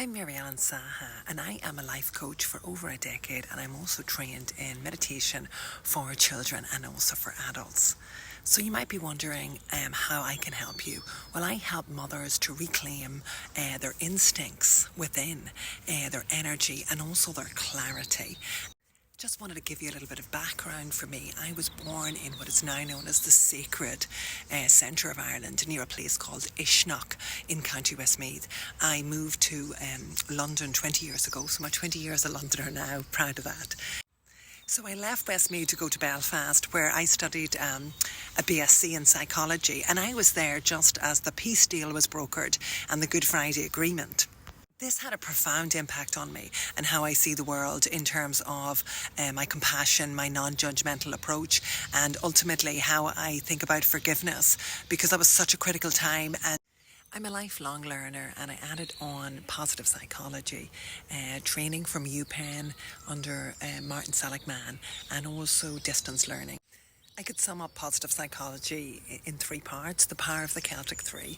I'm Mary Ellen Saha, and I am a life coach for over a decade, and I'm also trained in meditation for children and also for adults. So you might be wondering how I can help you. Well, I help mothers to reclaim their instincts within, their energy, and also their clarity. Just wanted to give you a little bit of background for me. I was born in what is now known as the sacred centre of Ireland, near a place called Ishnock in County Westmeath. I moved to London 20 years ago, so I'm a 20 years a Londoner now, proud of that. So I left Westmeath to go to Belfast, where I studied a BSc in psychology, and I was there just as the peace deal was brokered and the Good Friday Agreement. This had a profound impact on me and how I see the world in terms of my compassion, my non-judgmental approach, and ultimately how I think about forgiveness, because that was such a critical time. And I'm a lifelong learner, and I added on positive psychology, training from UPenn under Martin Seligman, and also distance learning. I could sum up positive psychology in three parts: the power of the Celtic three.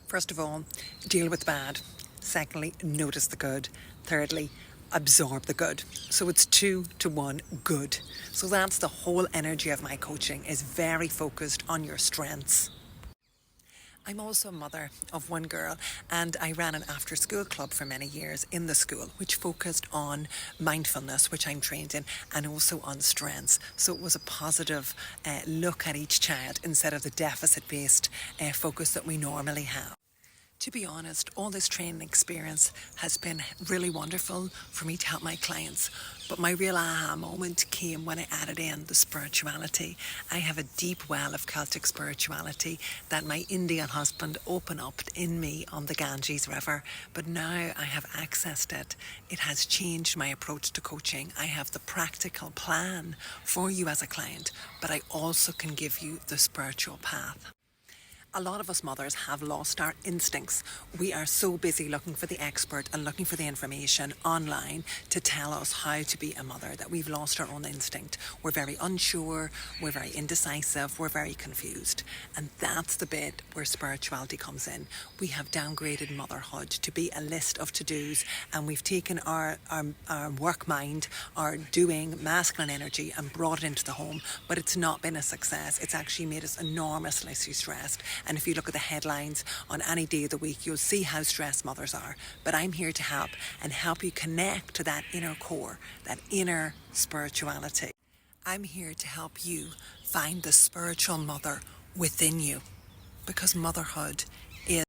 First of all, deal with the bad. Secondly, notice the good. Thirdly, absorb the good. So it's 2 to 1 good. So that's the whole energy of my coaching, is very focused on your strengths. I'm also a mother of one girl, and I ran an after-school club for many years in the school, which focused on mindfulness, which I'm trained in, and also on strengths. So it was a positive look at each child instead of the deficit-based focus that we normally have. To be honest, all this training experience has been really wonderful for me to help my clients. But my real aha moment came when I added in the spirituality. I have a deep well of Celtic spirituality that my Indian husband opened up in me on the Ganges River. But now I have accessed it. It has changed my approach to coaching. I have the practical plan for you as a client, but I also can give you the spiritual path. A lot of us mothers have lost our instincts. We are so busy looking for the expert and looking for the information online to tell us how to be a mother that we've lost our own instinct. We're very unsure, we're very indecisive, we're very confused. And that's the bit where spirituality comes in. We have downgraded motherhood to be a list of to-dos, and we've taken our work mind, our doing masculine energy, and brought it into the home. But it's not been a success. It's actually made us enormously stressed. And if you look at the headlines on any day of the week, you'll see how stressed mothers are. But I'm here to help you connect to that inner core, that inner spirituality. I'm here to help you find the spiritual mother within you, because motherhood